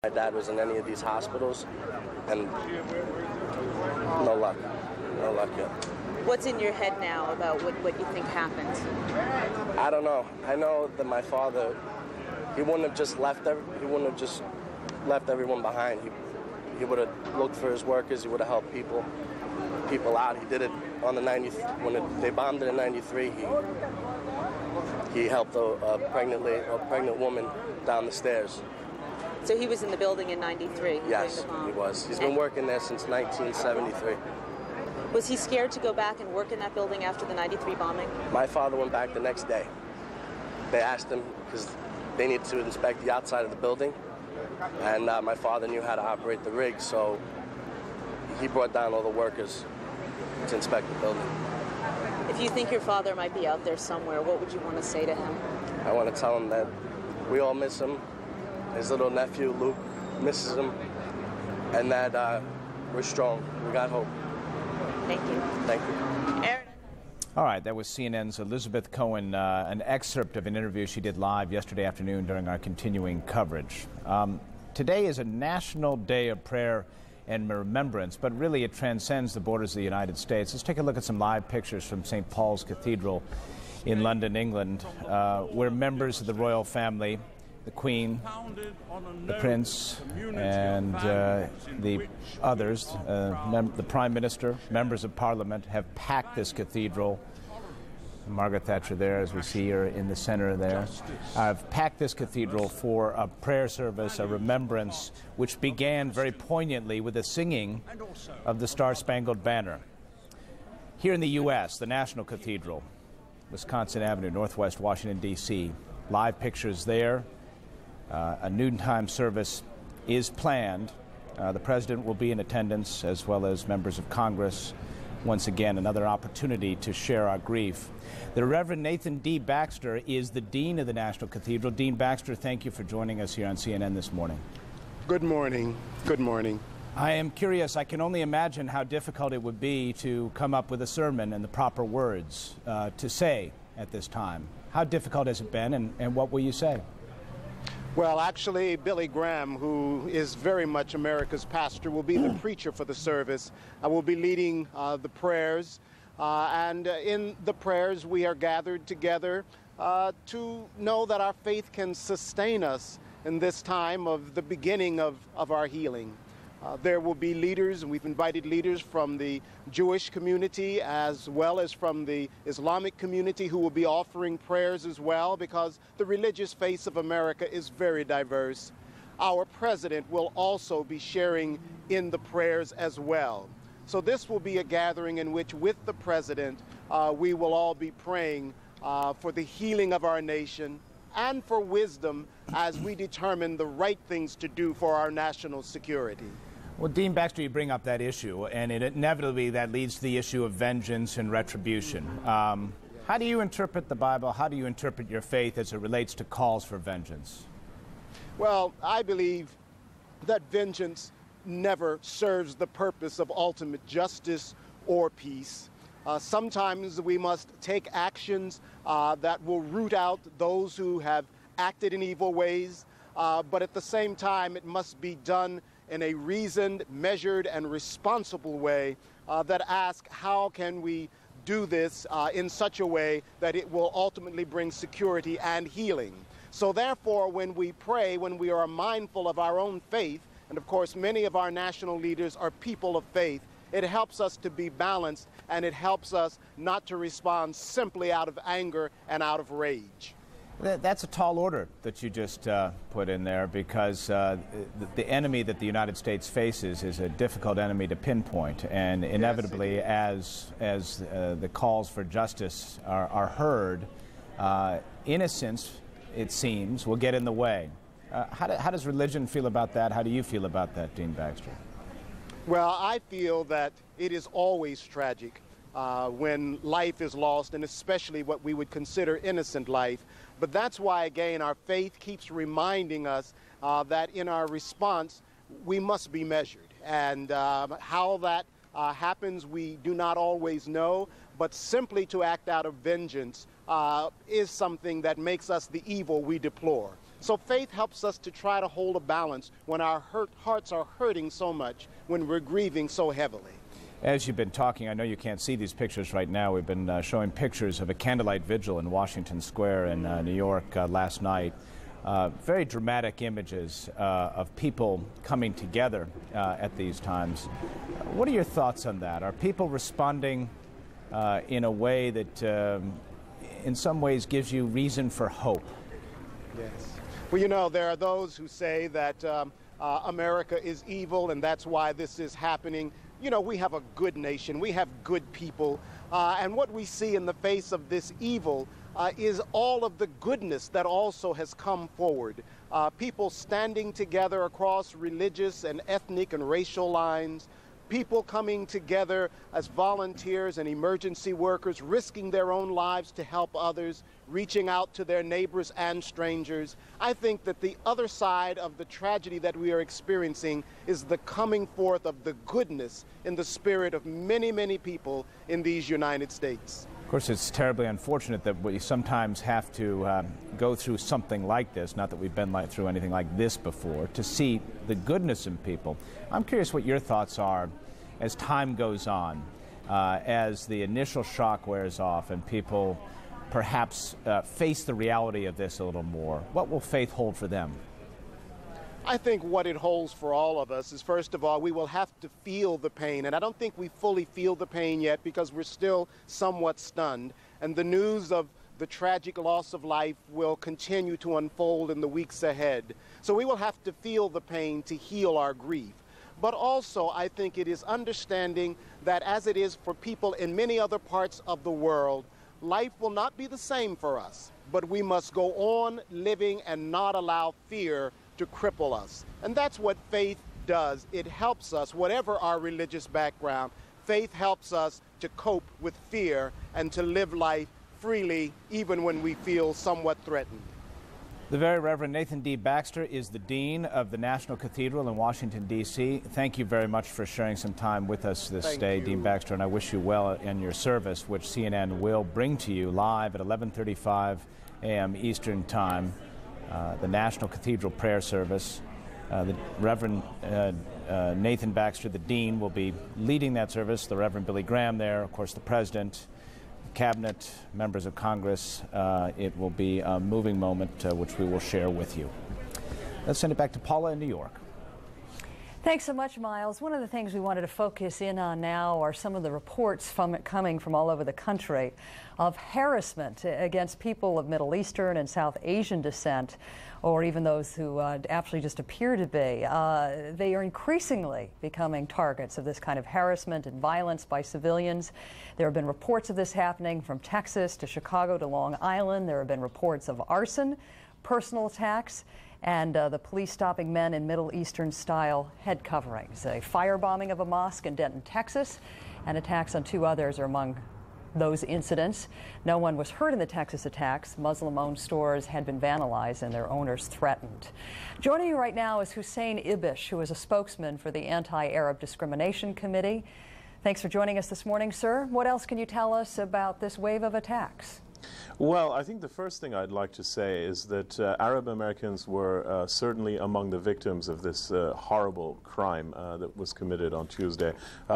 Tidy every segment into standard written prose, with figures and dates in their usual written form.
My dad was in any of these hospitals, and no luck yet. What's in your head now about what you think happened? I don't know. I know that my father, he wouldn't have just left everyone behind. He would have looked for his workers. He would have helped people out. He did it on the when they bombed it in '93. He helped a pregnant woman down the stairs. So he was in the building in '93? Yes, he was. He's been working there since 1973. Was he scared to go back and work in that building after the '93 bombing? My father went back the next day. They asked him, because they needed to inspect the outside of the building, and my father knew how to operate the rig, so he brought down all the workers to inspect the building. If you think your father might be out there somewhere, what would you want to say to him? I want to tell him that we all miss him. His little nephew, Luke, misses him, and that we're strong. We got hope. Thank you. Thank you. Aaron. All right, that was CNN's Elizabeth Cohen, an excerpt of an interview she did live yesterday afternoon during our continuing coverage. Today is a national day of prayer and remembrance, but really it transcends the borders of the United States. Let's take a look at some live pictures from St. Paul's Cathedral in London, England, where members of the royal family, the Queen, the Prince, and the others, the Prime Minister, members of Parliament, have packed this cathedral. Margaret Thatcher there, as we see her in the center there. I've packed this cathedral for a prayer service, a remembrance, which began very poignantly with the singing of the Star-Spangled Banner. Here in the U.S., the National Cathedral, Wisconsin Avenue, Northwest Washington, D.C. Live pictures there. A noontime service is planned. The President will be in attendance, as well as members of Congress. Once again, another opportunity to share our grief. The Reverend Nathan D. Baxter is the Dean of the National Cathedral. Dean Baxter, thank you for joining us here on CNN this morning. Good morning. Good morning. I am curious. I can only imagine how difficult it would be to come up with a sermon and the proper words to say at this time. How difficult has it been, and what will you say? Well, actually, Billy Graham, who is very much America's pastor, will be the preacher for the service. I will be leading the prayers, and in the prayers we are gathered together to know that our faith can sustain us in this time of the beginning of our healing. There will be leaders, and we've invited leaders from the Jewish community as well as from the Islamic community who will be offering prayers as well, because the religious faith of America is very diverse. Our president will also be sharing in the prayers as well. So this will be a gathering in which, with the president, we will all be praying for the healing of our nation and for wisdom as we determine the right things to do for our national security. Well, Dean Baxter, you bring up that issue, and inevitably that leads to the issue of vengeance and retribution. How do you interpret the Bible? How do you interpret your faith as it relates to calls for vengeance? Well, I believe that vengeance never serves the purpose of ultimate justice or peace. Sometimes we must take actions that will root out those who have acted in evil ways, but at the same time it must be done in a reasoned, measured, and responsible way that asks how can we do this in such a way that it will ultimately bring security and healing. So therefore, when we pray, when we are mindful of our own faith, and of course many of our national leaders are people of faith, it helps us to be balanced, and it helps us not to respond simply out of anger and out of rage. That's a tall order that you just put in there, because the enemy that the United States faces is a difficult enemy to pinpoint, and inevitably, yes, as the calls for justice are heard, innocence, it seems, will get in the way. How does religion feel about that? How do you feel about that, Dean Baxter? Well, I feel that it is always tragic when life is lost, and especially what we would consider innocent life. But that's why, again, our faith keeps reminding us that in our response, we must be measured. And how that happens, we do not always know, but simply to act out of vengeance is something that makes us the evil we deplore. So faith helps us to try to hold a balance when our hearts are hurting so much, when we're grieving so heavily. As you've been talking, I know you can't see these pictures right now. We've been showing pictures of a candlelight vigil in Washington Square in New York last night. Very dramatic images of people coming together at these times. What are your thoughts on that? Are people responding in a way that in some ways gives you reason for hope? Yes. Well, you know, there are those who say that America is evil and that's why this is happening. You know, we have a good nation, we have good people, and what we see in the face of this evil is all of the goodness that also has come forward. People standing together across religious and ethnic and racial lines, people coming together as volunteers and emergency workers, risking their own lives to help others, reaching out to their neighbors and strangers. I think that the other side of the tragedy that we are experiencing is the coming forth of the goodness in the spirit of many, many people in these United States. Of course, it's terribly unfortunate that we sometimes have to go through something like this, not that we've been through anything like this before, to see the goodness in people. I'm curious what your thoughts are as time goes on, as the initial shock wears off and people perhaps face the reality of this a little more. What will faith hold for them? I think what it holds for all of us is, first of all, we will have to feel the pain. And I don't think we fully feel the pain yet because we're still somewhat stunned. And the news of the tragic loss of life will continue to unfold in the weeks ahead. So we will have to feel the pain to heal our grief. But also, I think it is understanding that as it is for people in many other parts of the world, life will not be the same for us. But we must go on living and not allow fear to cripple us. And that's what faith does. It helps us, whatever our religious background, faith helps us to cope with fear and to live life freely even when we feel somewhat threatened. The Very Reverend Nathan D. Baxter is the Dean of the National Cathedral in Washington, D.C. Thank you very much for sharing some time with us this day, Dean Baxter, and I wish you well in your service, which CNN will bring to you live at 11:35 a.m. Eastern Time. The National Cathedral Prayer Service. The Reverend Nathan Baxter, the Dean, will be leading that service. The Reverend Billy Graham there, of course, the President, Cabinet, members of Congress. It will be a moving moment, which we will share with you. Let's send it back to Paula in New York. Thanks so much, Miles. One of the things we wanted to focus in on now are some of the reports coming from all over the country of harassment against people of Middle Eastern and South Asian descent, or even those who actually just appear to be. They are increasingly becoming targets of this kind of harassment and violence by civilians. There have been reports of this happening from Texas to Chicago to Long Island. There have been reports of arson, personal attacks, and the police stopping men in Middle Eastern-style head coverings. A firebombing of a mosque in Denton, Texas, and attacks on 2 others are among those incidents. No one was hurt in the Texas attacks. Muslim-owned stores had been vandalized and their owners threatened. Joining you right now is Hussein Ibish, who is a spokesman for the Anti-Arab Discrimination Committee. Thanks for joining us this morning, sir. What else can you tell us about this wave of attacks? Well, I think the first thing I'd like to say is that Arab Americans were certainly among the victims of this horrible crime that was committed on Tuesday.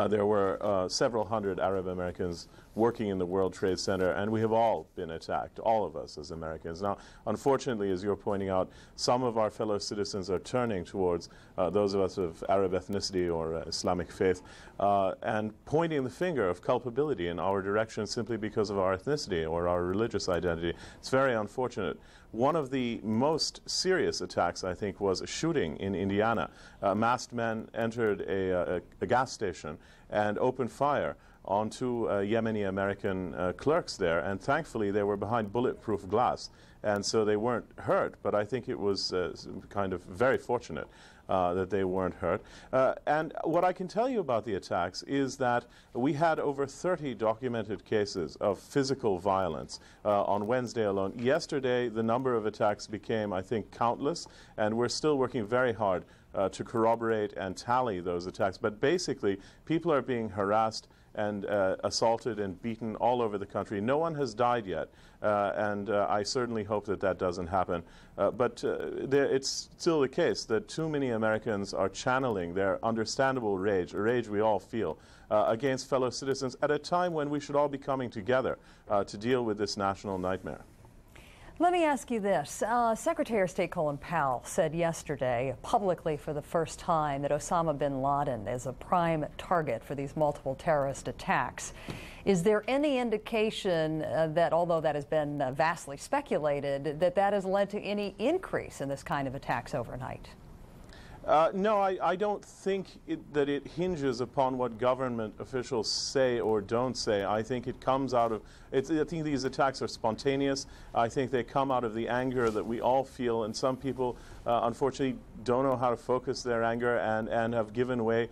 There were several hundred Arab Americans working in the World Trade Center, and we have all been attacked, all of us as Americans. Now, unfortunately, as you're pointing out, some of our fellow citizens are turning towards those of us of Arab ethnicity or Islamic faith and pointing the finger of culpability in our direction simply because of our ethnicity or our religious identity. It's very unfortunate. One of the most serious attacks, I think, was a shooting in Indiana. Masked men entered a gas station and opened fire on 2 Yemeni American clerks there, and thankfully they were behind bulletproof glass, and so they weren't hurt, but I think it was kind of very fortunate that they weren't hurt. And what I can tell you about the attacks is that we had over 30 documented cases of physical violence on Wednesday alone. Yesterday, the number of attacks became, I think, countless, and we're still working very hard to corroborate and tally those attacks. But basically, people are being harassed and assaulted and beaten all over the country. No one has died yet, and I certainly hope that that doesn't happen. But it's still the case that too many Americans are channeling their understandable rage, a rage we all feel, against fellow citizens at a time when we should all be coming together to deal with this national nightmare. Let me ask you this. Secretary of State Colin Powell said yesterday, publicly for the first time, that Osama bin Laden is a prime target for these multiple terrorist attacks. Is there any indication that, although that has been vastly speculated, that that has led to any increase in this kind of attacks overnight? No, I don't think that it hinges upon what government officials say or don't say. I think it comes out of, I think these attacks are spontaneous. I think they come out of the anger that we all feel, and some people, unfortunately, don't know how to focus their anger and have given way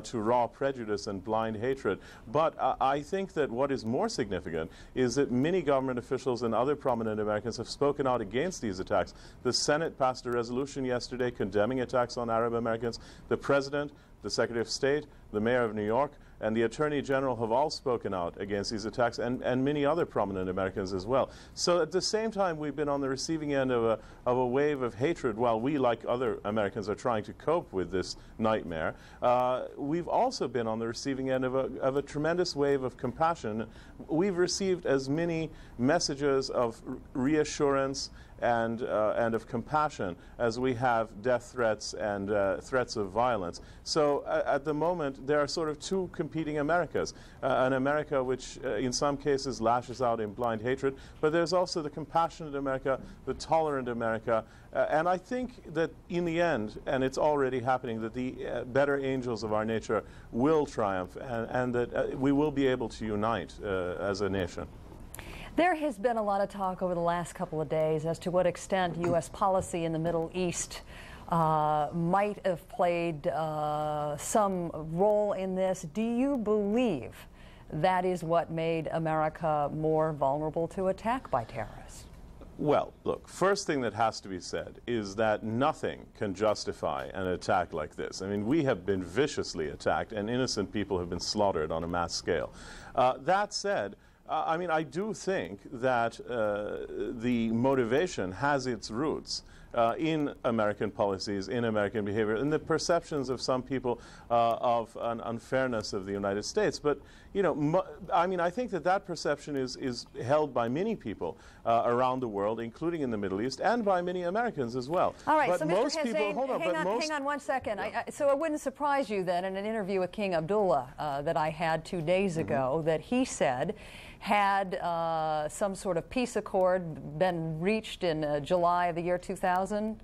to raw prejudice and blind hatred. But I think that what is more significant is that many government officials and other prominent Americans have spoken out against these attacks. The Senate passed a resolution yesterday condemning attacks on Arab Americans. The President, the Secretary of State, the Mayor of New York, and the Attorney General have all spoken out against these attacks, and many other prominent Americans as well. So at the same time, we've been on the receiving end of a wave of hatred while we, like other Americans, are trying to cope with this nightmare. We've also been on the receiving end of a tremendous wave of compassion. We've received as many messages of reassurance and of compassion as we have death threats and threats of violence. So at the moment, there are sort of two competing Americas. An America which in some cases lashes out in blind hatred, but there's also the compassionate America, the tolerant America, and I think that in the end, and it's already happening, that the better angels of our nature will triumph, and that we will be able to unite as a nation. There has been a lot of talk over the last couple of days as to what extent U.S. policy in the Middle East might have played some role in this. Do you believe that is what made America more vulnerable to attack by terrorists? Well, look, first thing that has to be said is that nothing can justify an attack like this. I mean, we have been viciously attacked, and innocent people have been slaughtered on a mass scale. That said, I mean, I do think that the motivation has its roots in American policies, in American behavior, in the perceptions of some people of an unfairness of the United States. But, you know, I mean, I think that that perception is held by many people around the world, including in the Middle East, and by many Americans as well. All right, but so most Mr. Hussein, people, hold on, hang on 1 second. Yeah. So it wouldn't surprise you then, in an interview with King Abdullah that I had 2 days ago, that he said, had some sort of peace accord been reached in July of the year 2000,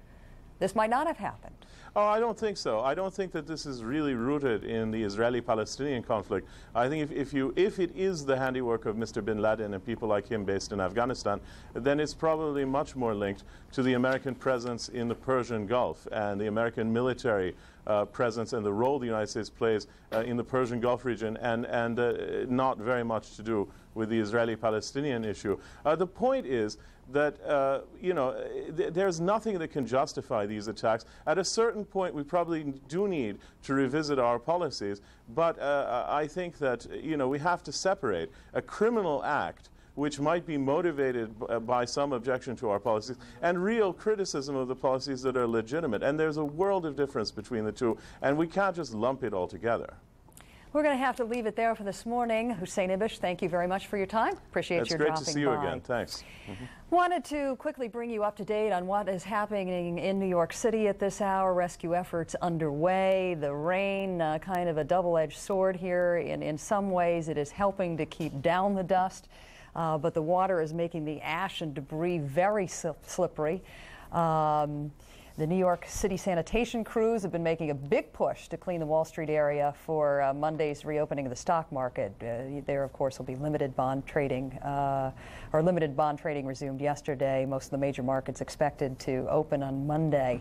this might not have happened. Oh, I don't think so. I don't think that this is really rooted in the Israeli-Palestinian conflict. I think if it is the handiwork of Mr. bin Laden and people like him based in Afghanistan, then it's probably much more linked to the American presence in the Persian Gulf and the American military presence and the role the United States plays in the Persian Gulf region, and not very much to do with the Israeli-Palestinian issue. The point is that, you know, there's nothing that can justify these attacks. At a certain point, we probably do need to revisit our policies, but I think that, you know, we have to separate a criminal act which might be motivated by some objection to our policies, and real criticism of the policies that are legitimate. And there's a world of difference between the two, and we can't just lump it all together. We're going to have to leave it there for this morning. Hussein Ibish, thank you very much for your time. Appreciate your dropping by. It's great to see you again. Thanks. Wanted to quickly bring you up to date on what is happening in New York City at this hour. Rescue efforts underway. The rain, kind of a double-edged sword here. In some ways, it is helping to keep down the dust, but the water is making the ash and debris very slippery. The New York City sanitation crews have been making a big push to clean the Wall Street area for Monday's reopening of the stock market. There, of course, will be limited bond trading, or limited bond trading resumed yesterday. Most of the major markets expected to open on Monday.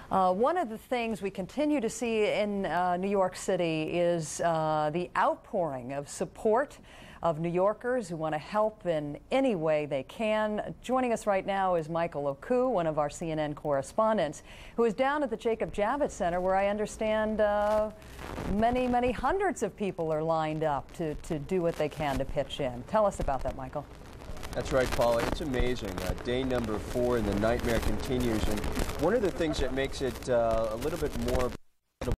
One of the things we continue to see in New York City is the outpouring of support of New Yorkers who want to help in any way they can. Joining us right now is Michael Oku, one of our CNN correspondents, who is down at the Jacob Javits Center, where I understand many hundreds of people are lined up to do what they can to pitch in. Tell us about that, Michael. That's right, Paula. It's amazing. Day number 4 and the nightmare continues. And one of the things that makes it a little bit more